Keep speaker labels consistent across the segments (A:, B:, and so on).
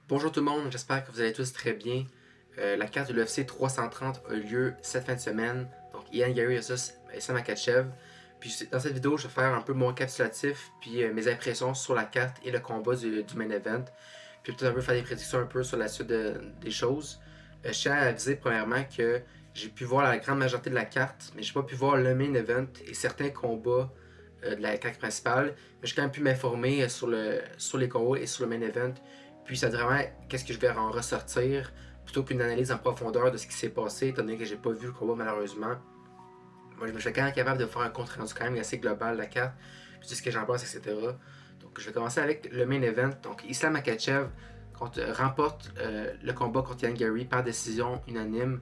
A: Bonjour tout le monde, j'espère que vous allez tous très bien. La carte de l'UFC 330 a lieu cette fin de semaine. Donc Ian Gary vs Islam Makhachev. Puis dans cette vidéo, je vais faire un peu mon récapitulatif puis mes impressions sur la carte et le combat du main event. Puis peut-être un peu faire des prédictions un peu sur la suite des choses. Je tiens à aviser premièrement que j'ai pu voir la grande majorité de la carte, mais j'ai pas pu voir le main event et certains combats de la carte principale. Mais j'ai quand même pu m'informer sur les combats et sur le main event. Puis c'est vraiment qu'est-ce que je vais en ressortir plutôt qu'une analyse en profondeur de ce qui s'est passé, étant donné que j'ai pas vu le combat malheureusement. Moi, je suis quand même capable de faire un compte rendu quand même assez global de la carte, puis de ce que j'en pense, etc. Donc je vais commencer avec le main event. Donc Islam Makhachev remporte le combat contre Ian Gary par décision unanime.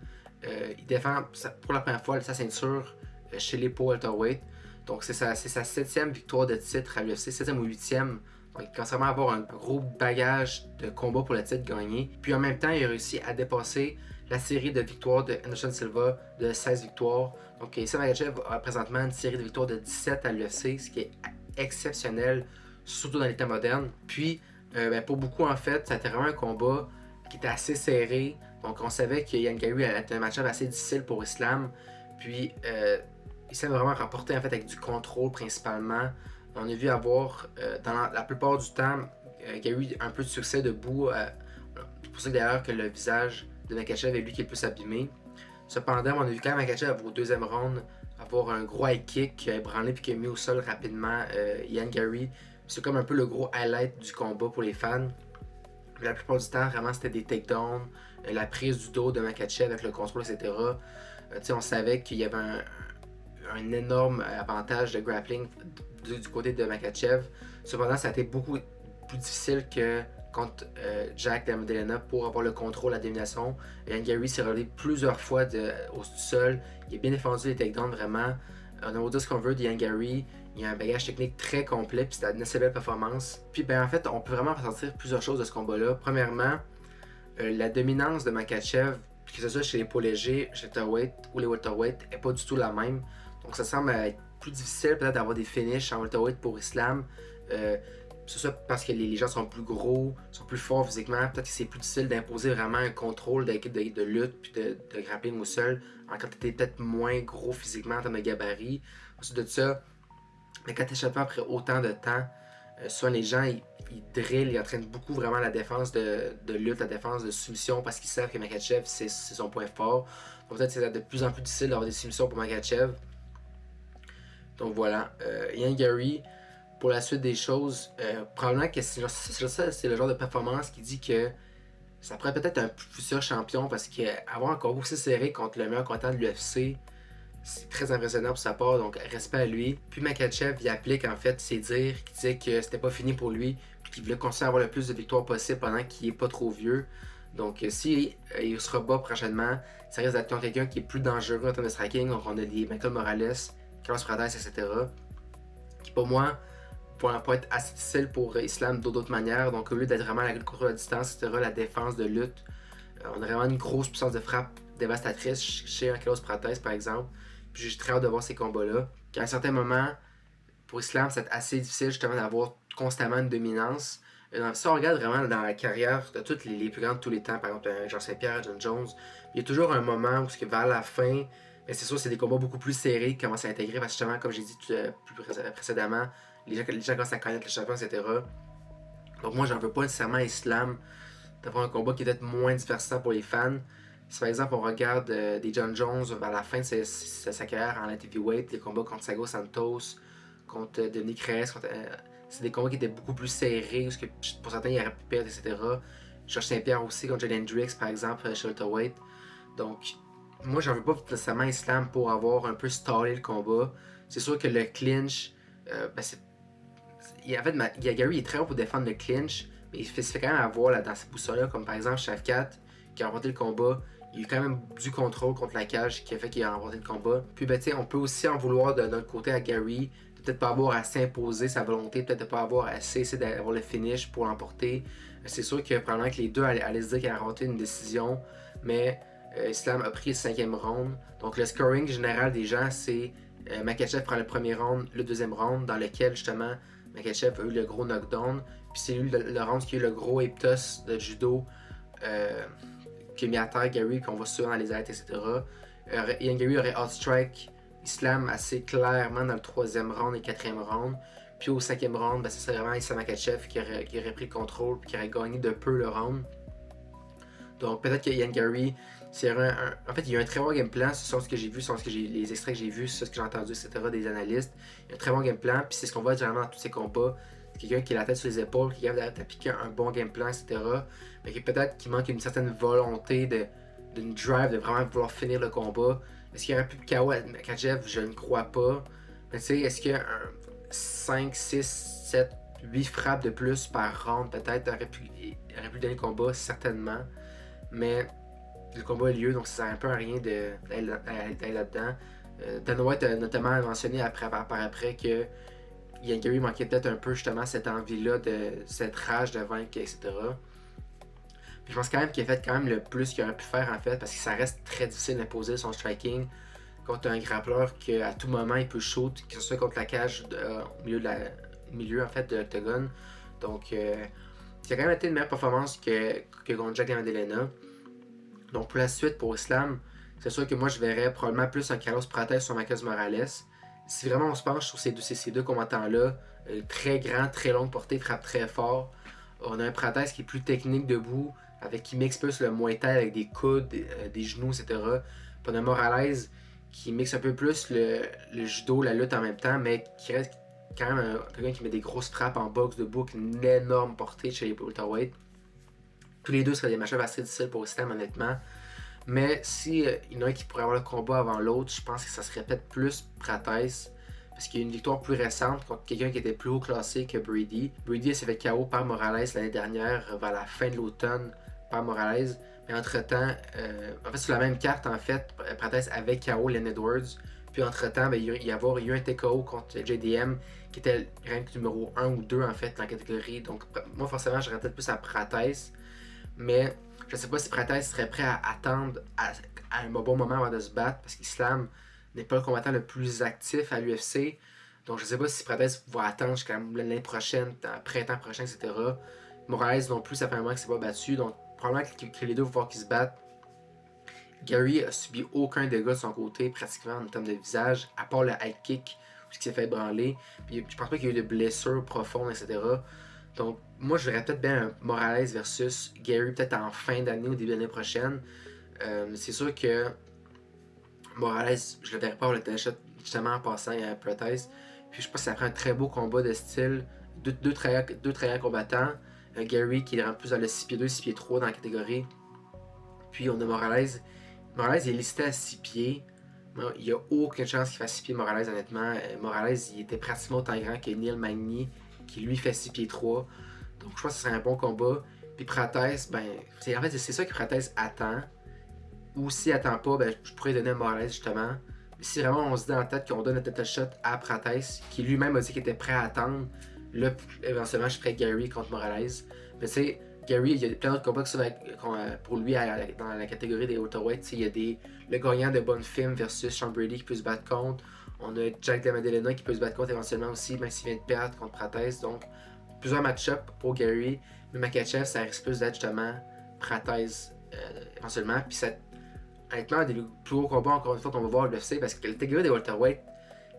A: Il défend pour la première fois sa ceinture chez les poids welterweight. Donc c'est sa 7e victoire de titre à l'UFC, 7e ou 8e. Donc il commence vraiment à avoir un gros bagage de combats pour le titre gagné. Puis en même temps, il a réussi à dépasser la série de victoires de Anderson Silva de 16 victoires. Donc Islam Makhachev a présentement une série de victoires de 17 à l'UFC, ce qui est exceptionnel, surtout dans les temps modernes. Puis pour beaucoup en fait, ça a été vraiment un combat qui était assez serré. Donc on savait que Ian Gary allait être un match-up assez difficile pour Islam. Puis Islam a vraiment remporté en fait avec du contrôle principalement. On a vu avoir dans la plupart du temps Gary a un peu de succès debout. C'est pour ça d'ailleurs que le visage de Makhachev est lui qui est le plus abîmé. Cependant, on a vu quand même Makhachev au deuxième round avoir un gros high kick qui a ébranlé puis qui a mis au sol rapidement Ian Gary. C'est comme un peu le gros highlight du combat pour les fans. Mais la plupart du temps, vraiment, c'était des takedowns, la prise du dos de Makhachev avec le contrôle, etc. On savait qu'il y avait un énorme avantage de grappling du côté de Makhachev. Cependant, ça a été beaucoup plus difficile que contre Jack Della Maddalena pour avoir le contrôle, la domination. Ian Gary s'est relevé plusieurs fois au sol. Il a bien défendu les takedowns, vraiment. On a dit ce qu'on veut d'Ian Gary. Il y a un bagage technique très complet, puis c'était une assez belle performance. Puis en fait, on peut vraiment ressentir plusieurs choses de ce combat-là. Premièrement, la dominance de Makhachev, que ce soit chez les poids légers, chez les welterweight ou les welterweight, n'est pas du tout la même. Donc ça semble être plus difficile peut-être d'avoir des finishes en welterweight pour Islam. C'est ça parce que les gens sont plus gros, sont plus forts physiquement. Peut-être que c'est plus difficile d'imposer vraiment un contrôle d'équipe de lutte puis de grappling au sol quand tu es peut-être moins gros physiquement en termes de gabarit. Ensuite de ça, mais quand tu échappes après autant de temps, souvent les gens ils drillent, ils entraînent beaucoup vraiment la défense de lutte, la défense de soumission parce qu'ils savent que Makhachev c'est son point fort. Donc peut-être que c'est de plus en plus difficile d'avoir des soumissions pour Makhachev. Donc voilà, Ian Gary, pour la suite des choses, probablement que c'est le genre de performance qui dit que ça pourrait peut-être un futur champion parce qu'avoir un combat aussi serré contre le meilleur combattant de l'UFC, c'est très impressionnant pour sa part, donc respect à lui. Puis Makhachev, il applique en fait ses dires, qui disait que c'était pas fini pour lui, puis qu'il voulait continuer à avoir le plus de victoires possible pendant qu'il est pas trop vieux. Donc si il se rebat prochainement, ça risque d'être contre quelqu'un qui est plus dangereux en termes de striking. Donc on a des Michael Morales, Carlos Prates, etc. Qui pour moi pourrait pas être assez difficile pour Islam d'autres manières. Donc au lieu d'être vraiment la lutte contre la distance, etc., la défense de lutte, on a vraiment une grosse puissance de frappe dévastatrice chez Carlos Prates par exemple. Puis j'ai très hâte de voir ces combats-là. Qu'à un certain moment, pour Islam, c'est assez difficile justement d'avoir constamment une dominance. Si on regarde vraiment dans la carrière de toutes les plus grandes de tous les temps, par exemple Jean Saint-Pierre, John Jones, il y a toujours un moment où vers la fin, mais c'est sûr c'est des combats beaucoup plus serrés qui commencent à intégrer parce que justement, comme j'ai dit plus précédemment, les gens commencent à connaître le champion, etc. Donc moi, j'en veux pas nécessairement Islam d'avoir un combat qui est peut-être moins divertissant pour les fans. Si par exemple on regarde des John Jones vers la fin de sa carrière en light heavyweight, les combats contre Thiago Santos, contre Dominic Reyes, c'est des combats qui étaient beaucoup plus serrés, parce que pour certains il aurait pu perdre, etc. Georges Saint-Pierre aussi contre John Hendricks par exemple, chez welterweight. Donc moi j'en veux pas nécessairement Islam pour avoir un peu stallé le combat. C'est sûr que le clinch, en fait Gary est très bon pour défendre le clinch, mais il se fait quand même avoir là, dans ces boussoles-là, comme par exemple Shavkat qui a remporté le combat. Il y a eu quand même du contrôle contre la cage qui a fait qu'il a remporté le combat. Puis on peut aussi en vouloir de notre côté à Gary, de peut-être pas avoir à s'imposer sa volonté, peut-être de pas avoir à cesser d'avoir le finish pour l'emporter. C'est sûr que probablement que les deux allaient se dire qu'il a remporté une décision, mais Islam a pris le 5e round. Donc le scoring général des gens, c'est Makhachev prend le premier round, le deuxième round, dans lequel justement Makhachev a eu le gros knockdown. Puis c'est lui le round qui a eu le gros hip toss de judo qui a mis à terre Gary, qu'on va sur dans les ailes, etc. Ian Gary aurait outstrike Islam assez clairement dans le 3e round et 4e round. Puis au 5e round, ben, ça serait vraiment Islam Makhachev qui aurait pris le contrôle et qui aurait gagné de peu le round. Donc peut-être que Ian Gary, en fait, il y a un très bon game plan, ce sont ce que j'ai vu, les extraits que j'ai vus, ce que j'ai entendu, etc. des analystes. Il y a un très bon game plan, puis c'est ce qu'on voit généralement dans tous ces combats. C'est quelqu'un qui a la tête sur les épaules, qui est capable d'appliquer un bon game plan, etc. Mais peut-être qu'il manque une certaine volonté d'une drive, de vraiment vouloir finir le combat. Est-ce qu'il y aurait plus de KO à Makhachev? Je ne crois pas. Mais tu sais, est-ce qu'il y a un 5, 6, 7, 8 frappes de plus par round, peut-être, aurait pu donner le combat, certainement. Mais le combat a lieu, donc ça sert un peu à rien d'aller là-dedans. Dan White a notamment mentionné par après que Ian Gary manquait peut-être un peu justement cette envie-là, cette rage de vaincre, etc. Puis je pense quand même qu'il a fait quand même le plus qu'il aurait pu faire en fait, parce que ça reste très difficile d'imposer son striking contre un grappleur qu'à tout moment il peut shoot, que ce soit contre la cage au milieu en fait de l'octogone. Donc ça a quand même été une meilleure performance que contre Jack Maddalena. Donc pour la suite, pour Islam, c'est sûr que moi je verrais probablement plus un Carlos Prates sur Marcos Morales. Si vraiment on se penche sur ces deux combattants-là, très grand, très longue portée, frappe très fort. On a un Prates qui est plus technique debout, qui mixe plus le Muay Thai avec des coudes, des genoux, etc. Puis on a Morales qui mixe un peu plus le judo, la lutte en même temps, mais qui reste quand même quelqu'un qui met des grosses frappes en boxe debout, avec une énorme portée chez les welterweight. Tous les deux seraient des match-ups assez difficiles pour Islam, honnêtement. Mais si il y en a un qui pourrait avoir le combat avant l'autre, je pense que ça serait peut-être plus Prates. Parce qu'il y a une victoire plus récente contre quelqu'un qui était plus haut classé que Brady. Brady s'est fait KO par Morales l'année dernière, vers la fin de l'automne, par Morales. Mais entre-temps, en fait, sur la même carte, en fait, Prates avait KO Len Edwards. Puis entre-temps, il y a eu un TKO contre JDM qui était rank numéro 1 ou 2 en fait dans la catégorie. Donc moi, forcément, je peut-être plus à Prates. Mais je ne sais pas si Prates serait prêt à attendre à un bon moment avant de se battre, parce qu'Islam n'est pas le combattant le plus actif à l'UFC. Donc je ne sais pas si Prates va attendre jusqu'à l'année prochaine, printemps prochain, etc. Morales non plus, ça fait un moment qu'il ne s'est pas battu. Donc probablement que les deux vont voir qu'ils se battent. Gary a subi aucun dégât de son côté, pratiquement en termes de visage, à part le high kick, où il s'est fait ébranler. Puis je pense pas qu'il y a eu de blessures profondes, etc. Donc, moi, je verrais peut-être bien un Morales versus Gary, peut-être en fin d'année ou début d'année prochaine. C'est sûr que Morales, je le verrais pas avoir le téléshot justement en passant à Prates. Puis je pense que ça prend un très beau combat de style. Deux très combattants. Gary qui est plus dans le 6 pieds 2, 6 pieds 3 dans la catégorie. Puis on a Morales. Morales il est listé à 6 pieds. Il n'y a aucune chance qu'il fasse 6 pieds Morales, honnêtement. Morales, il était pratiquement autant grand que Neil Magny, qui lui fait 6 pieds 3. Donc je pense que ce serait un bon combat. Puis Prates, en fait c'est ça que Prates attend. Ou s'il attend pas, je pourrais donner à Morales justement. Mais si vraiment on se dit dans la tête qu'on donne un title shot à Prates, qui lui-même a dit qu'il était prêt à attendre, là éventuellement je ferais Gary contre Morales. Mais tu sais, Gary, il y a plein d'autres combats pour lui dans la catégorie des welterweight. Il y a le gagnant de Bonfim versus Sean Brady qui peut se battre contre. On a Jack Maddalena qui peut se battre contre éventuellement aussi, même s'il vient de perdre contre Prates. Donc, plusieurs match-ups pour Gary. Mais Makhachev, ça risque plus d'être justement Prates éventuellement. Puis, honnêtement, un des plus gros combats, encore une fois, qu'on va voir à l'UFC, parce que la catégorie des welterweight,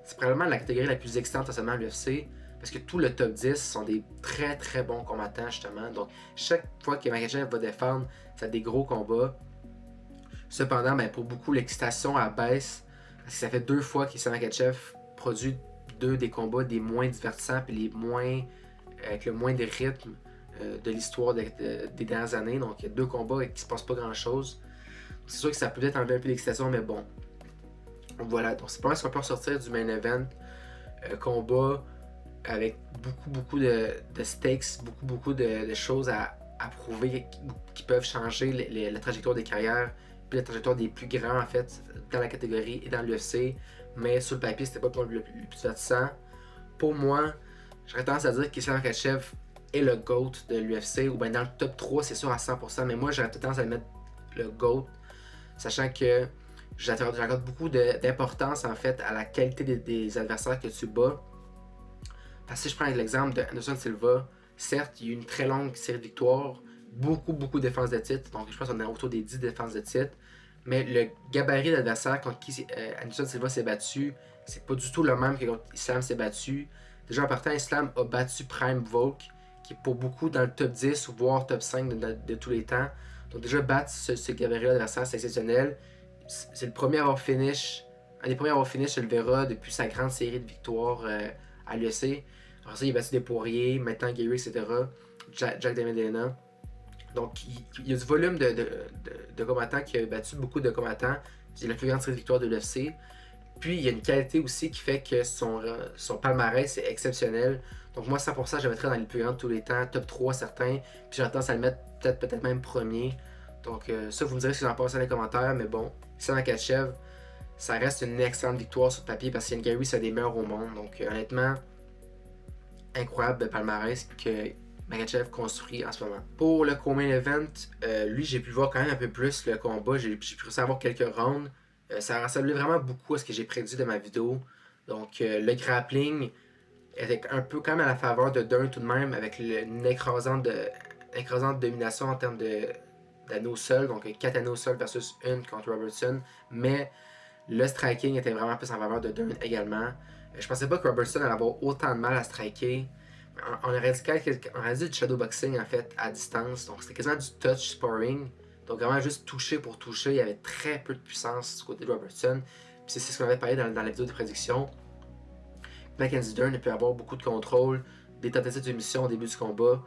A: c'est probablement la catégorie la plus excitante seulement à l'UFC. Parce que tout le top 10 sont des très très bons combattants, justement. Donc, chaque fois que Makhachev va défendre, ça a des gros combats. Cependant, pour beaucoup, l'excitation baisse. Parce que ça fait 2 fois qu'Islam Makhachev produit 2 des combats des moins divertissants et avec le moins de rythme de l'histoire des dernières années. Donc, il y a 2 combats et qu'il ne se passe pas grand-chose. C'est sûr que ça peut peut-être enlever un peu d'excitation, mais bon. Voilà, donc c'est pas mal ce qu'on peut ressortir du main event. Combat avec beaucoup de stakes, beaucoup de choses à prouver qui peuvent changer la trajectoire des carrières, puis la trajectoire des plus grands en fait dans la catégorie et dans l'UFC. Mais sur le papier, c'était pas le plus divertissant. Pour moi, j'aurais tendance à dire qu'Islam Makhachev est le GOAT de l'UFC, ou bien dans le top 3, c'est sûr à 100%, mais moi j'aurais tendance à le mettre le GOAT, sachant que j'accorde beaucoup d'importance en fait à la qualité des adversaires que tu bats. Parce que si je prends l'exemple de Anderson Silva, Certes, il y a eu une très longue série de victoires, beaucoup de défenses de titre, donc je pense qu'on est autour des 10 défenses de titre. Mais le gabarit d'adversaire contre qui Anderson Silva s'est battu, c'est pas du tout le même que contre Islam s'est battu. Déjà en partant, Islam a battu Prime Volk, qui est pour beaucoup dans le top 10 ou voire top 5 de tous les temps. Donc déjà battre ce gabarit d'adversaire, c'est exceptionnel. C'est le premier à avoir finish, un des premiers à avoir finish, je le verra, depuis sa grande série de victoires à l'UFC. Après ça, il a battu des Poirier, maintenant Gary, etc. Jack Dell'Edena. Donc, il y a du volume de combattants qui a battu beaucoup de combattants. C'est la plus grande série de victoires de l'UFC. Puis, il y a une qualité aussi qui fait que son palmarès est exceptionnel. Donc, moi, 100%, je le mettrais dans les plus grands de tous les temps, top 3 certains. Puis, j'attends à le mettre peut-être même premier. Donc, ça, vous me direz ce que vous en pensez dans les commentaires. Mais bon, Islam Makhachev, ça reste une excellente victoire sur le papier parce qu'Ian Gary, c'est un des meilleurs au monde. Donc, honnêtement, incroyable palmarès que Makhachev construit en ce moment. Pour le co-main event, lui, j'ai pu voir quand même un peu plus le combat. J'ai pu savoir quelques rounds. Ça ressemblait vraiment beaucoup à ce que j'ai prédit de ma vidéo. Donc, le grappling était un peu quand même à la faveur de Dern tout de même, avec une écrasante domination en termes d'anneaux seuls. Donc, 4 anneaux seuls versus 1 contre Robertson. Mais le striking était vraiment plus en faveur de Dern également. Je pensais pas que Robertson allait avoir autant de mal à striker. On aurait dit du shadowboxing en fait à distance. Donc c'était quasiment du touch sparring. Donc vraiment juste toucher pour toucher. Il y avait très peu de puissance du côté de Robertson. Puis c'est ce qu'on avait parlé dans la vidéo de prédiction. Mackenzie Dern a pu avoir beaucoup de contrôle, des tentatives de mission au début du combat.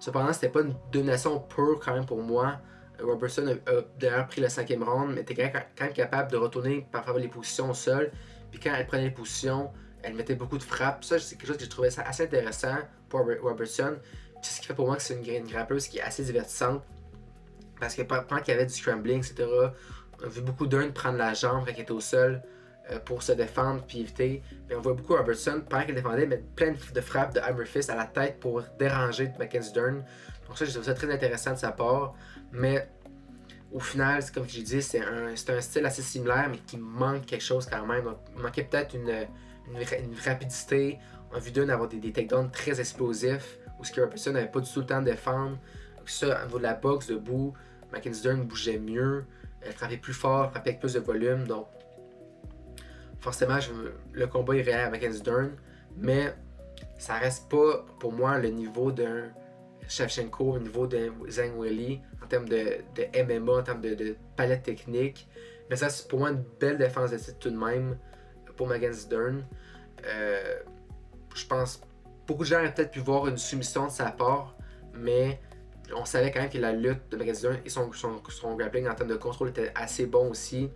A: Cependant, c'était pas une domination pure quand même pour moi. Robertson a d'ailleurs pris le 5e round, mais était quand même capable de retourner parfois les positions au sol. Puis quand elle prenait les positions, elle mettait beaucoup de frappes. Ça, c'est quelque chose que je trouvais assez intéressant pour Robertson. C'est ce qui fait pour moi que c'est une grappleuse qui est assez divertissante. Parce que pendant qu'il y avait du scrambling, etc., on a vu beaucoup Dern prendre la jambe quand il était au sol pour se défendre puis éviter. Mais on voit beaucoup Robertson, pendant qu'il défendait, mettre plein de frappes de Hammer Fist à la tête pour déranger Mackenzie Dern. Donc ça, j'ai trouvé ça très intéressant de sa part. Mais au final, comme j'ai dit, c'est un style assez similaire, mais qui manque quelque chose quand même. Donc, il manquait peut-être une rapidité. On a vu Dern avoir des takedowns très explosifs, où Robertson n'avait pas du tout le temps de défendre. Donc ça, au niveau de la boxe, debout, Mackenzie Dern bougeait mieux, elle frappait plus fort, frappait avec plus de volume. Donc, forcément, le combat irait à Mackenzie Dern, mais ça reste pas pour moi le niveau d'un Shevchenko, au niveau de Zhang Weili en termes de MMA, en termes de palette technique. Mais ça, c'est pour moi une belle défense de titre tout de même pour Mackenzie Dern. Je pense beaucoup de gens auraient peut-être pu voir une soumission de sa part, mais on savait quand même que la lutte de Mackenzie Dern et son grappling en termes de contrôle était assez bon aussi.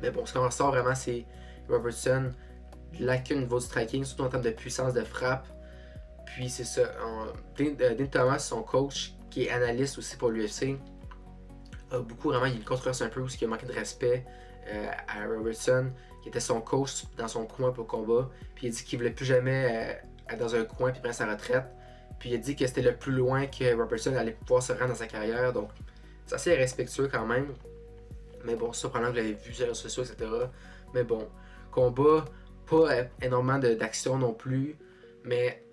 A: Mais bon, ce qu'on ressort vraiment, c'est Robertson, lacune au niveau du striking, surtout en termes de puissance de frappe. Puis c'est ça, Dean Thomas, son coach, qui est analyste aussi pour l'UFC, a beaucoup vraiment, il y a une controverse un peu où il a manqué de respect à Robertson, qui était son coach dans son coin pour le combat. Puis il a dit qu'il ne voulait plus jamais être dans un coin puis prendre sa retraite. Puis il a dit que c'était le plus loin que Robertson allait pouvoir se rendre dans sa carrière. Donc c'est assez respectueux quand même. Mais bon, ça, probablement que vous l'avez vu sur les réseaux sociaux, etc. Mais bon, combat, pas énormément d'action non plus, mais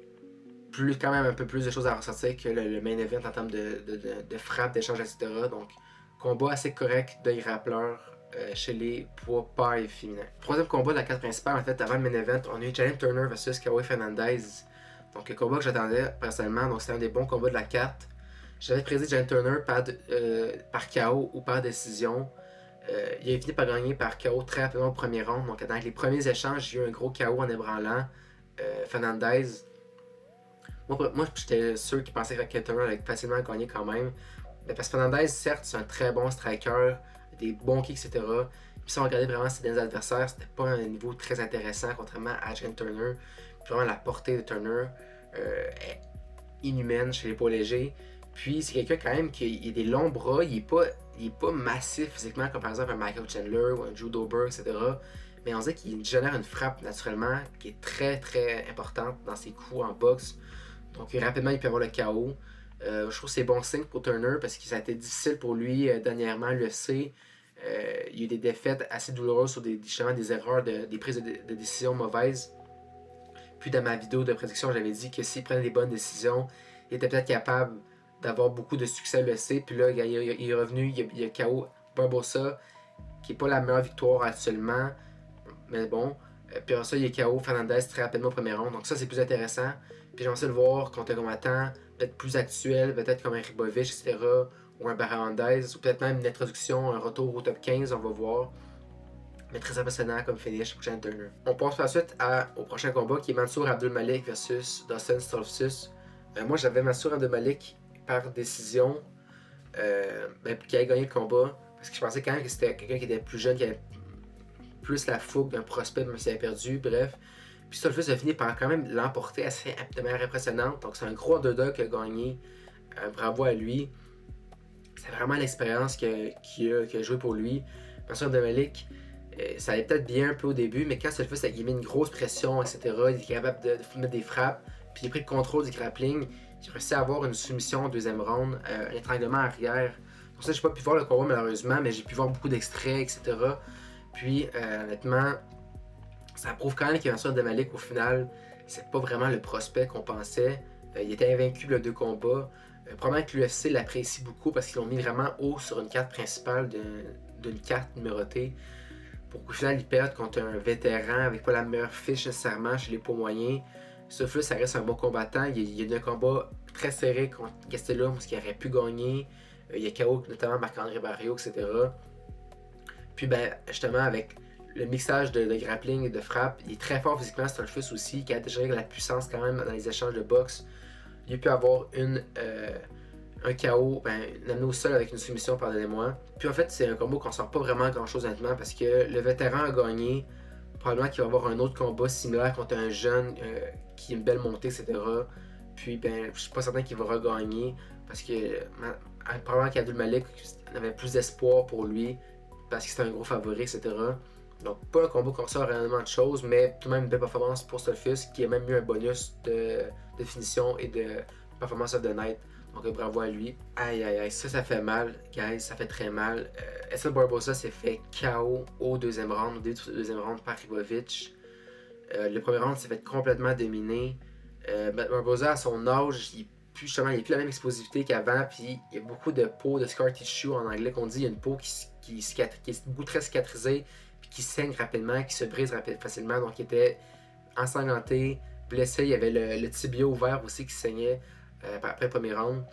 A: quand même un peu plus de choses à ressortir que le main event en termes de frappe, d'échange, etc. Donc, combat assez correct de grappleur chez les poids pailles féminins. Troisième combat de la carte principale, en fait, avant le main event, on a eu Jalin Turner versus Kaoi Fernandez. Donc, le combat que j'attendais personnellement, donc c'était un des bons combats de la carte. J'avais prédit Jalin Turner par KO ou par décision. Il a fini par gagner par KO très rapidement au premier round. Donc, dans les premiers échanges, j'ai eu un gros KO en ébranlant Fernandez. Moi j'étais sûr qu'il pensait que Turner allait facilement gagner quand même. Mais parce que Fernandez, certes, c'est un très bon striker, des bons kicks, etc. Puis si on regardait vraiment ses derniers adversaires, c'était pas un niveau très intéressant, contrairement à Jalin Turner. Puis vraiment, la portée de Turner est inhumaine chez les poids légers. Puis c'est quelqu'un quand même qui a des longs bras, il est pas massif physiquement comme par exemple un Michael Chandler ou un Drew Dober, etc. Mais on dirait qu'il génère une frappe naturellement qui est très très importante dans ses coups en boxe. Donc rapidement il peut avoir le KO. Je trouve que c'est bon signe pour Turner parce que ça a été difficile pour lui dernièrement à l'UFC. Il y a eu des défaites assez douloureuses sur des erreurs, des prises de décision mauvaises. Puis dans ma vidéo de prédiction, j'avais dit que s'il prenait des bonnes décisions, il était peut-être capable d'avoir beaucoup de succès à l'UFC. Puis là, il est revenu, il a KO Barbosa, qui n'est pas la meilleure victoire actuellement. Mais bon. Puis après ça, il est KO Fernandez très rapidement au premier round. Donc ça, c'est plus intéressant. Puis j'aimerais ça le voir contre un combattant peut-être plus actuel, peut-être comme un Ribovic, etc. Ou un Barahondez, ou peut-être même une introduction, un retour au top 15, on va voir. Mais très impressionnant comme finish pour Shane Turner. On passe par la suite au prochain combat qui est Mansour Abdulmalik versus Dustin Stoltzfus. Moi, j'avais Mansour Abdulmalik par décision qui a gagné le combat. Parce que je pensais quand même que c'était quelqu'un qui était plus jeune, qui avait plus la fougue d'un prospect, même s'il avait perdu, bref. Puis Stoltzfus a fini par quand même l'emporter assez de manière impressionnante. Donc c'est un gros underdog qui a gagné. Bravo à lui. C'est vraiment l'expérience qu'il a joué pour lui. Mansour Abdulmalik, ça allait peut-être bien un peu au début, mais quand Stoltzfus a mis une grosse pression, etc., il est capable de mettre des frappes, puis il a pris le contrôle du grappling. J'ai réussi à avoir une soumission au deuxième round, un étranglement arrière. Pour ça, j'ai pas pu voir le combat malheureusement, mais j'ai pu voir beaucoup d'extraits, etc. Puis, honnêtement, ça prouve quand même que Mansour Abdulmalik, au final, c'est pas vraiment le prospect qu'on pensait. Il était invaincu le deux combats. Probablement que l'UFC l'apprécie beaucoup parce qu'ils l'ont mis vraiment haut sur une carte principale d'une carte numérotée. Pour qu'au final, ils perdent contre un vétéran avec pas la meilleure fiche nécessairement chez les poids moyens. Stoltzfus, ça reste un bon combattant. Il y a eu un combat très serré contre Gastelum parce qu'il aurait pu gagner. Il y a KO notamment Marc-André Barriault, etc. Puis ben, justement, avec le mixage de grappling et de frappe, il est très fort physiquement, Stoltzfus aussi, qui a déjà la puissance quand même dans les échanges de boxe. Il a pu avoir un KO, une amené au sol avec une soumission, pardonnez-moi. Puis en fait, c'est un combat qu'on sort pas vraiment grand-chose honnêtement parce que le vétéran a gagné. Probablement qu'il va y avoir un autre combat similaire contre un jeune qui a une belle montée, etc. Puis je suis pas certain qu'il va regagner parce que probablement qu'Abdulmalik avait plus d'espoir pour lui parce que c'était un gros favori, etc. Donc pas un combat qu'on sort réellement de choses, mais tout de même une belle performance pour Stoltzfus qui a même eu un bonus de finition et de performance of the night. Donc bravo à lui. Aïe aïe aïe, ça fait mal, guys, ça fait très mal. Edsel Barbosa s'est fait KO au deuxième round, au début du deuxième round par Ribovic. Le premier round s'est fait complètement dominer. Barbosa, à son âge, il n'a plus la même explosivité qu'avant, puis il y a beaucoup de peau, de scar tissue en anglais qu'on dit. Il y a une peau qui est beaucoup très cicatrisée, puis qui saigne rapidement, qui se brise facilement. Donc il était ensanglanté, blessé. Il y avait le tibia ouvert aussi qui saignait après le premier round.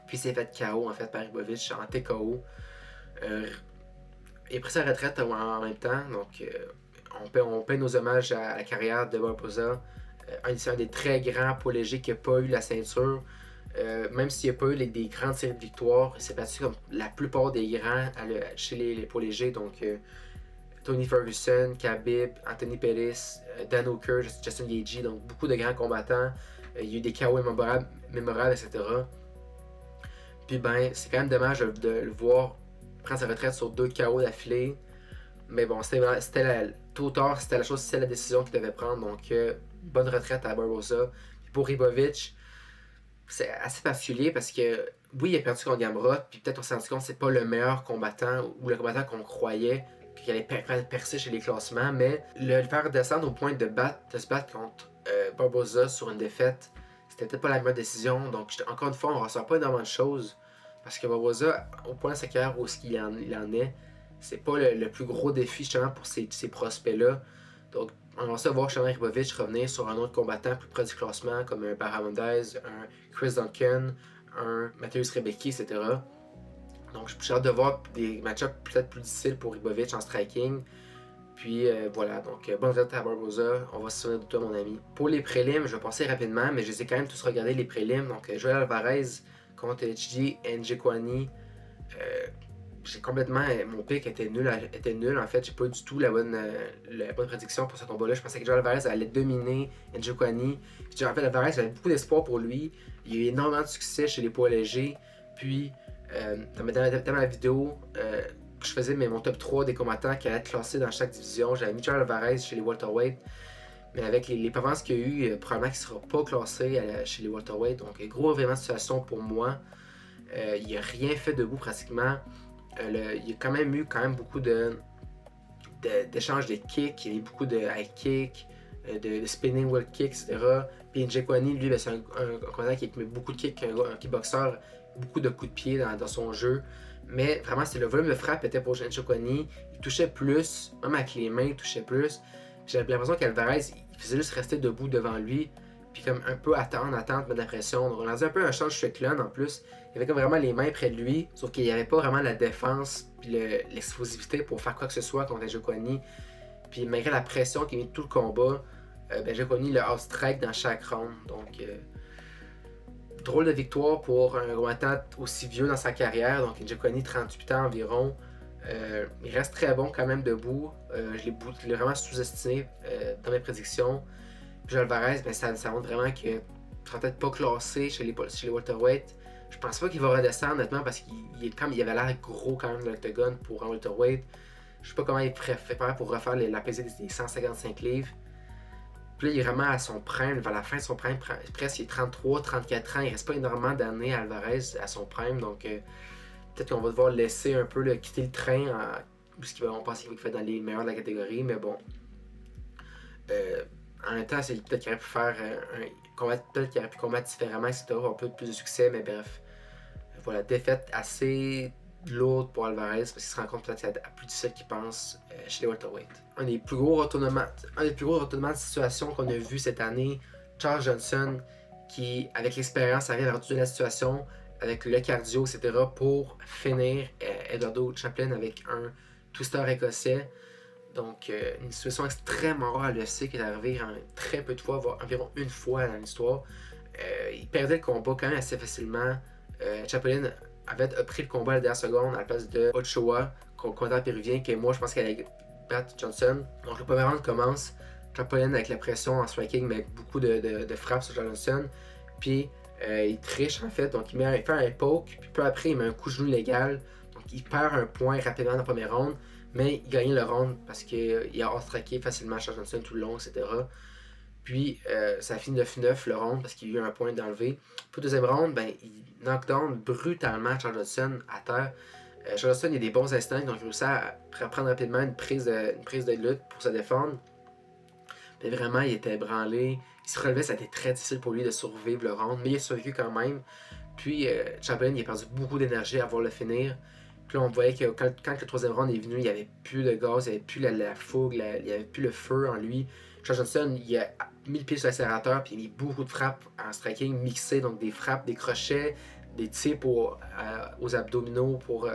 A: Puis il s'est fait KO en fait par Ribovic en TKO. Il a pris sa retraite en même temps, donc on paie nos hommages à la carrière de Barbosa. C'est un des très grands poids légers qui n'a pas eu la ceinture. Même s'il n'a pas eu des grandes séries de victoires, il s'est battu comme la plupart des grands chez les poids légers. Donc Tony Ferguson, Khabib, Anthony Pettis, Dan Hooker, Justin Gaethje, donc beaucoup de grands combattants. Il y a eu des KO mémorables, etc. Puis c'est quand même dommage de le voir prendre sa retraite sur 2 KO d'affilée. Mais bon, tôt ou tard, c'était la décision qu'il devait prendre. Donc, bonne retraite à Barbosa. Puis pour Ribovic, c'est assez particulier parce que, oui, il a perdu contre Gamrot. Puis peut-être on s'est rendu compte que c'est pas le meilleur combattant ou le combattant qu'on croyait qu'il allait percer chez les classements. Mais le faire descendre au point de se battre contre Barbosa sur une défaite, c'était peut-être pas la meilleure décision. Donc, encore une fois, on ne ressort pas énormément de choses. Parce que Barbosa, au point de sa carrière où il en est, c'est pas le plus gros défi justement pour ces prospects-là. Donc, on va voir justement Ribovic revenir sur un autre combattant plus près du classement, comme un Barahondez, un Chris Duncan, un Mateusz Rebecki, etc. Donc, j'ai hâte de voir des match-ups peut-être plus difficiles pour Ribovic en striking. Puis voilà, donc bonne retraite à Barbosa, on va se souvenir de toi mon ami. Pour les prélims, je vais passer rapidement, mais je les ai quand même tous regardés les prélims. Donc Joel Alvarez contre Chidi Njokuani. J'ai complètement. Mon pick était nul en fait. J'ai pas du tout la bonne prédiction pour ce combat-là. Je pensais que Joel Alvarez allait dominer Njokuani. En fait, Alvarez, j'avais beaucoup d'espoir pour lui. Il a eu énormément de succès chez les poids légers. Puis, dans ma vidéo, je faisais mon top 3 des combattants qui allaient être classés dans chaque division. J'avais mis Joel Alvarez chez les welterweight. Mais avec les performances qu'il y a eu, probablement qu'il ne sera pas classé chez les welterweight. Donc, gros événement de situation pour moi. Il n'a rien fait debout pratiquement. Il y a quand même eu beaucoup d'échanges de kicks. Il y a eu beaucoup de high kicks. de spinning wheel kick, etc. Puis Njokuani, lui, ben, c'est un combattant qui met beaucoup de kicks, un kickboxer, beaucoup de coups de pied dans son jeu. Mais vraiment, le volume de frappe était pour Njokuani. Il touchait plus, même avec les mains, il touchait plus. J'avais l'impression qu'Alvarez, il faisait juste rester debout devant lui, puis comme un peu attendre, mettre de la pression. Donc on a dit un peu un change Strickland en plus. Il avait comme vraiment les mains près de lui, sauf qu'il n'y avait pas vraiment la défense puis l'explosivité pour faire quoi que ce soit contre Njokuani. Puis malgré la pression qu'il a mis tout le combat, Njokuani le out-strike dans chaque round. Donc drôle de victoire pour un combattant aussi vieux dans sa carrière. Donc Njokuani, 38 ans environ. Il reste très bon quand même debout. Je l'ai vraiment sous-estimé dans mes prédictions. Puis Alvarez, ça montre vraiment qu'il ne sera peut-être pas classé chez les welterweight. Je pense pas qu'il va redescendre honnêtement parce qu'il avait l'air gros quand même de l'octogone pour un welterweight. Je sais pas comment il fait pour refaire la pesée des 155 livres. Puis là, il est vraiment à son prime, vers la fin de son prime, presque il est 33, 34 ans. Il reste pas énormément d'années à Alvarez à son prime. Donc peut-être qu'on va devoir laisser un peu quitter le train puisqu'on pense qu'il va être dans les meilleurs de la catégorie. Mais bon. En même temps, peut-être qu'il aurait pu faire peut-être qu'il aurait pu combattre différemment, etc. Avoir un peu plus de succès, mais bref. Voilà, défaite assez lourde pour Alvarez parce qu'il se rend compte peut-être que c'est plus difficile qu'il pense chez les welterweight. Un des plus gros retournements de situation qu'on a vu cette année, Charles Johnson, qui avec l'expérience arrive à retourner la situation avec le cardio, etc. pour finir Eduardo Chaplin avec un twister écossais. Donc, une situation extrêmement rare à l'UFC qui est arrivée très peu de fois, voire environ une fois dans l'histoire. Il perdait le combat quand même assez facilement. Chaplin avait pris le combat à la dernière seconde à la place de Ochoa, combattant péruvien, que moi je pense qu'elle allait battre Johnson. Donc, le premier round commence. Chaplin avec la pression en striking, mais avec beaucoup de frappes sur Johnson. Puis, il triche en fait, donc il fait un poke, puis peu après, il met un coup de genou légal. Donc, il perd un point rapidement dans le premier round. Mais il gagnait le round parce qu'il a outstriké facilement Charles Johnson tout le long, etc. Puis ça a fini 9-9 le round parce qu'il y a eu un point d'enlevé. Pour le deuxième round, il knockdown brutalement Charles Johnson à terre. Charles Johnson il a des bons instincts, donc il réussit à prendre rapidement une prise de lutte pour se défendre. Mais vraiment, il était ébranlé. Il se relevait, ça a été très difficile pour lui de survivre le round, mais il a survécu quand même. Puis Chaplin il a perdu beaucoup d'énergie à voir le finir. Puis là, on voyait que quand le troisième round est venu, il n'y avait plus de gaz, il n'y avait plus la fougue, il n'y avait plus le feu en lui. Charles Johnson, il a mis le pied sur l'accélérateur, puis il a mis beaucoup de frappes en striking mixées, donc des frappes, des crochets, des tirs aux abdominaux pour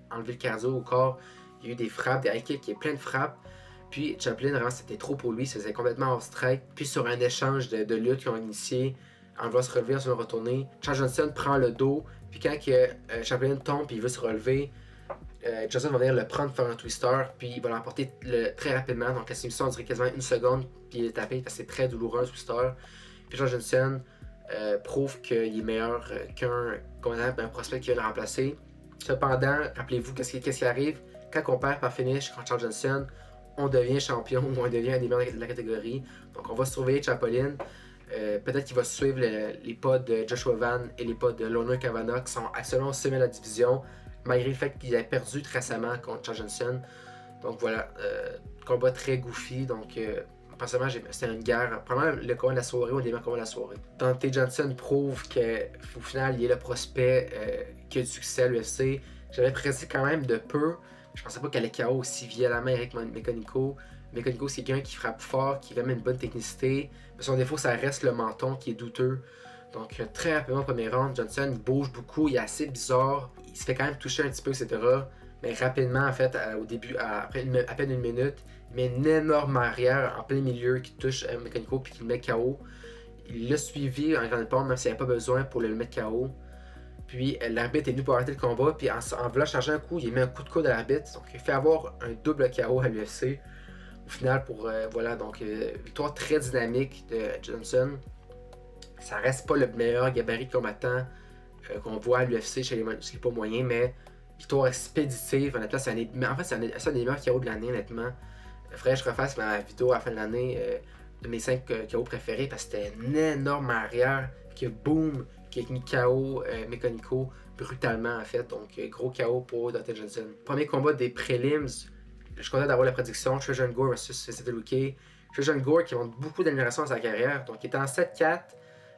A: enlever le cardio au corps. Il y a eu des frappes, des high kicks, il y a plein de frappes. Puis Chaplin, vraiment, c'était trop pour lui, il se faisait complètement hors strike. Puis sur un échange de lutte qu'ils ont initié, en voulant se relever, en se retourner, Charles Johnson prend le dos, puis quand Chaplin tombe et il veut se relever, Johnson va venir le prendre pour faire un twister, puis il va l'emporter très rapidement. Donc la soumission, on dirait quasiment une seconde, puis il est tapé parce que c'est très douloureux un twister. Puis Charles Johnson prouve qu'il est meilleur qu'un prospect qui vient le remplacer. Cependant, rappelez-vous qu'est-ce qui arrive quand on perd par finish contre Charles Johnson, on devient champion ou on devient un des meilleurs de la catégorie. Donc on va surveiller Chaplin. Peut-être qu'il va suivre les pas de Joshua Van et les pas de Loner Kavanagh qui sont actuellement au sommet de la division, malgré le fait qu'il ait perdu récemment contre Charles Johnson. Donc voilà, combat très goofy. Donc personnellement, c'était une guerre. Probablement le combat de la soirée ou un des meilleurs combats de la soirée. Dante Johnson prouve qu'au final, il est le prospect qui a du succès à l'UFC. J'avais prédit quand même de peu. Je pensais pas qu'elle allait KO aussi violemment avec Mekonico. Mekonico, c'est quelqu'un qui frappe fort, qui a quand même une bonne technicité. Mais son défaut, ça reste le menton qui est douteux. Donc, très rapidement, premier round, Johnson, il bouge beaucoup, il est assez bizarre. Il se fait quand même toucher un petit peu, etc. Mais rapidement, en fait, au début, après à peine une minute, il met une énorme arrière en plein milieu qui touche Mekonico puis qui le met KO. Il l'a suivi en grande pompe, même s'il n'y avait pas besoin pour le mettre KO. Puis l'arbitre est venu pour arrêter le combat, puis en voulant charger un coup, il met un coup de coude à l'arbitre. Donc, il fait avoir un double KO à l'UFC. Au final, victoire très dynamique de Johnson. Ça reste pas le meilleur gabarit de combattant qu'on voit à l'UFC chez les poids moyens, mais victoire expéditive. Honnêtement, c'est un des meilleurs KO de l'année, honnêtement. Il faudrait que je refasse ma vidéo à la fin de l'année de mes 5 KO préférés parce que c'était une énorme arrière qui a boom, qui a mis KO Mekonico brutalement en fait. Donc gros KO pour Dante Johnson. Premier combat des prelims. Je suis content d'avoir la prédiction. Trajan Gore vs Cedric Luque. Trajan Gore qui montre beaucoup d'amélioration dans sa carrière. Donc, il était en 7-4.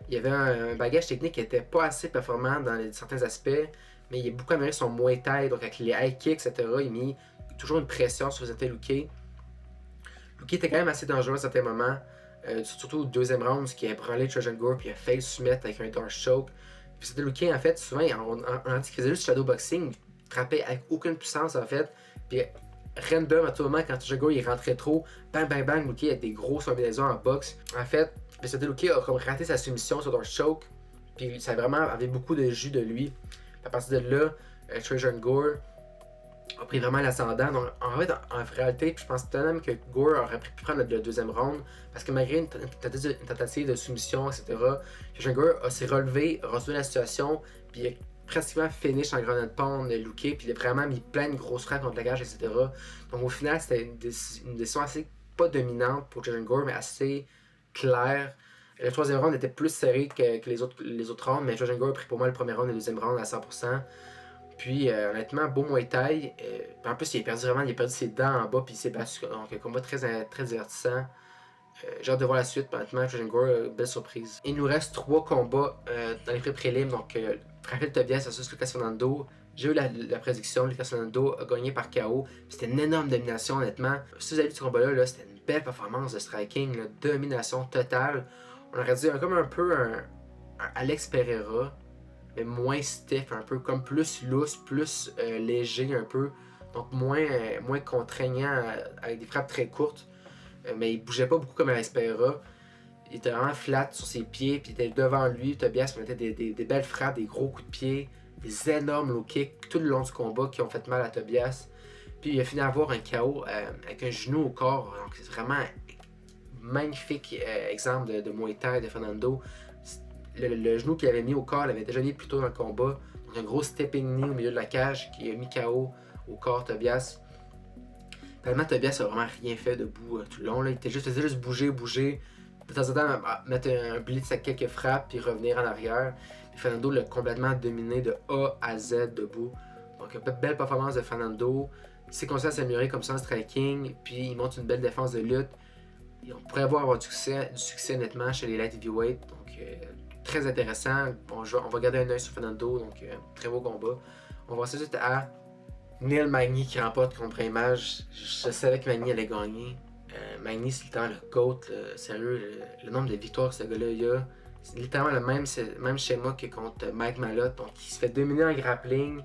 A: Il avait un bagage technique qui n'était pas assez performant dans certains aspects, mais il a beaucoup amélioré son Muay Thai, donc avec les high kicks, etc. Il a mis toujours une pression sur Zete Luque. Luque était quand même assez dangereux à certains moments, surtout au deuxième round, qui a branlé Trajan Gore, puis il a failli se soumettre avec un Dark Choke. Puis Zete Luque, en fait, souvent, on a dit qu'il faisait juste shadowboxing, il frappait avec aucune puissance, en fait. Puis random, à tout moment, quand Trajan Gore il rentrait trop, bang bang bang, Luque a des grosses combinaisons en boxe. En fait, Zete Luque a comme raté sa soumission sur Dark Choke, puis ça vraiment avait beaucoup de jus de lui. Puis à partir de là, Trajan Gore a pris vraiment l'ascendant. Donc, en fait, en réalité, je pense même que Gore aurait pu prendre le deuxième round parce que malgré une tentative de soumission, etc., Trajan Gore s'est relevé, a retrouvé la situation, puis il a pratiquement finish en grenade pound Luque, puis il a vraiment mis plein de grosses frappes contre la cage, etc. Donc, au final, c'était une décision assez pas dominante pour Trajan Gore, mais assez claire. Le troisième round était plus serré que les autres rounds, mais Trajan Gore a pris pour moi le premier round et le deuxième round à 100%. Puis honnêtement, beau Muay Thai. En plus, il a perdu ses dents en bas, puis il s'est battu. Donc, un combat très divertissant. J'ai hâte de voir la suite. Honnêtement, Trajan Gore, belle surprise. Il nous reste 3 combats dans les prélims. Donc, Rafael Tobias versus Lucas Fernando. J'ai eu la prédiction. Lucas Fernando a gagné par KO. C'était une énorme domination, honnêtement. Si vous avez vu ce combat-là, c'était une belle performance de striking. Là, domination totale. On aurait dit comme un peu un Alex Pereira, mais moins stiff, un peu comme plus loose, plus léger un peu. Donc moins contraignant avec des frappes très courtes. Mais il bougeait pas beaucoup comme Alex Pereira. Il était vraiment flat sur ses pieds, puis il était devant lui. Tobias mettait des belles frappes, des gros coups de pied, des énormes low kicks tout le long du combat qui ont fait mal à Tobias. Puis il a fini à avoir un KO avec un genou au corps. Donc c'est vraiment un magnifique exemple de Muay Thai de Fernando. Le genou qu'il avait mis au corps l'avait déjà mis plus tôt dans le combat. Donc un gros stepping knee au milieu de la cage qui a mis KO au corps Tobias. Finalement, Tobias a vraiment rien fait debout tout le long. Là. Il faisait juste bouger. De temps en temps, mettre un blitz à quelques frappes puis revenir en arrière. Puis Fernando l'a complètement dominé de A à Z debout. Donc, une belle performance de Fernando. Il s'est continué à s'améliorer comme ça en striking. Puis, il montre une belle défense de lutte. Et on pourrait avoir du succès nettement chez les light heavyweight. Donc, très intéressant. On va garder un œil sur Fernando. Donc, très beau combat. On va passer tout à Neil Magny qui remporte contre Image. Je savais que Magny allait gagner. Magny, c'est littéralement le GOAT. Sérieux, le nombre de victoires que ce gars-là a. C'est littéralement le même schéma que contre Mike Malott. Donc, il se fait dominer en grappling.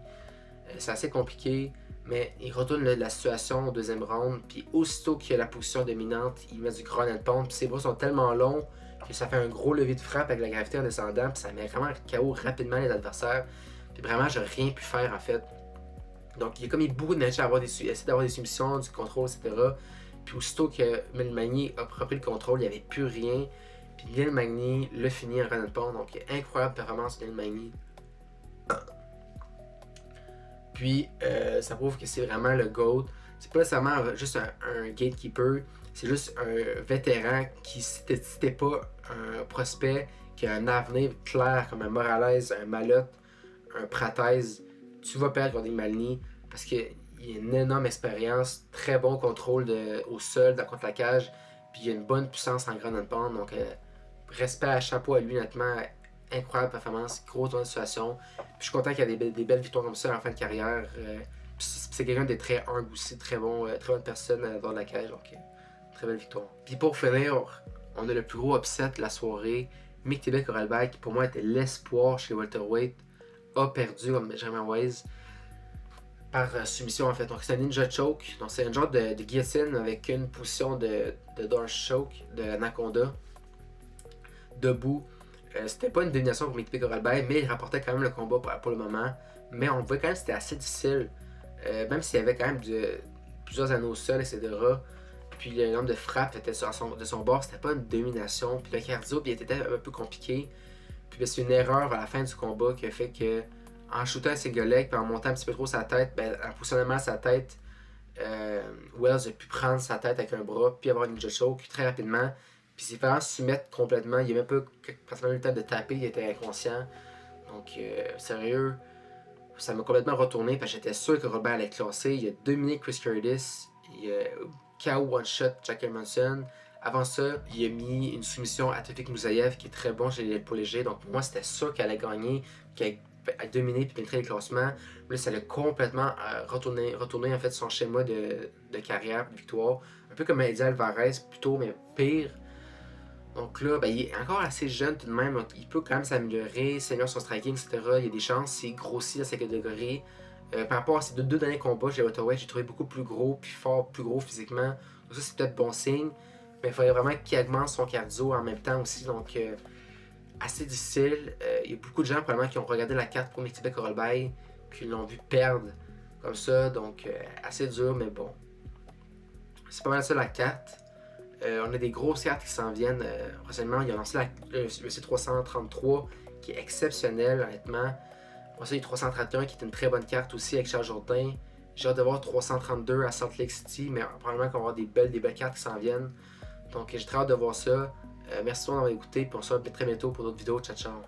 A: C'est assez compliqué. Mais il retourne la situation au deuxième round. Puis aussitôt qu'il a la position dominante, il met du ground and pound. Puis ses bras sont tellement longs que ça fait un gros levier de frappe avec la gravité en descendant. Puis ça met vraiment KO rapidement les adversaires. Puis vraiment, j'ai rien pu faire en fait. Donc, il a commis beaucoup de matchs à essayer d'avoir des soumissions, du contrôle, etc. Puis aussitôt que Neil Magny a repris le contrôle, il n'y avait plus rien. Puis Neil Magny l'a fini en Ronald Pound. Donc, incroyable performance de Neil Magny. Puis, ça prouve que c'est vraiment le GOAT. C'est pas nécessairement juste un gatekeeper. C'est juste un vétéran qui, si t'es pas un prospect qui a un avenir clair comme un Morales, un Malott, un Prates, tu vas perdre contre Neil Magny parce qu'il a une énorme expérience, très bon contrôle au sol, contre la cage, puis il a une bonne puissance en grand pound. Donc, respect à chapeau à lui, honnêtement. Incroyable performance, grosse bonne situation. Puis je suis content qu'il y ait des belles victoires comme ça en fin de carrière. C'est quelqu'un de très humble aussi, très bonne personne dans la cage. Donc, très belle victoire. Puis pour finir, on a le plus gros upset de la soirée. Mick Tibet-Corralback, qui pour moi était l'espoir chez welterweight, a perdu comme Benjamin Wise par soumission en fait. Donc c'est un ninja choke. Donc c'est un genre de guillotine avec une position de Dark Choke de Anaconda debout. C'était pas une domination pour Mick Tibet-Corralback, mais il rapportait quand même le combat pour le moment. Mais on voit quand même que c'était assez difficile. Même s'il y avait quand même plusieurs anneaux au sol, etc. Puis le nombre de frappes était de son bord, c'était pas une domination. Puis le cardio, puis il était un peu compliqué. Puis c'est une erreur à la fin du combat qui a fait que, en shootant un single leg, puis en montant un petit peu trop sa tête, en positionnant sa tête, Wells a pu prendre sa tête avec un bras, puis avoir une ninja choke très rapidement. Puis il s'est fait soumettre complètement. Il a même pas pratiquement eu le temps de taper, il était inconscient. Donc, sérieux, ça m'a complètement retourné parce que j'étais sûr que Robert allait classer. Il a dominé Chris Curtis, il a KO one-shot Jack Hermanson Avant ça, il a mis une soumission à Tofik Moussaïev qui est très bon chez les poids légers. Donc pour moi, c'était sûr qu'elle allait gagner, qu'elle allait dominer puis pénétrer les classements. Là, ça allait complètement retourner en fait son schéma de carrière, de victoire. Un peu comme Eddie Alvarez, plutôt, mais pire. Donc là, il est encore assez jeune tout de même. Donc il peut quand même s'améliorer, s'améliorer son striking, etc. Il y a des chances. S'il grossit dans sa catégorie. Par rapport à ces deux derniers combats chez Welterweight, j'ai trouvé beaucoup plus gros, puis fort, plus gros physiquement. Donc ça, c'est peut-être bon signe. Mais il faudrait vraiment qu'il augmente son cardio en même temps aussi. Donc, assez difficile. Il y a beaucoup de gens probablement qui ont regardé la carte pour Mektibe Corolbay, puis l'ont vu perdre comme ça. Donc, assez dur, mais bon. C'est pas mal ça la carte. On a des grosses cartes qui s'en viennent. Récemment, il a lancé le C333 qui est exceptionnel, honnêtement. Pour ça, il y a 331 qui est une très bonne carte aussi avec Charles Jourdain. J'ai hâte de voir 332 à Salt Lake City, mais probablement qu'on va avoir des belles cartes qui s'en viennent. Donc j'ai très hâte de voir ça. Merci d'avoir écouté, puis on se revoit très bientôt pour d'autres vidéos. Ciao ciao!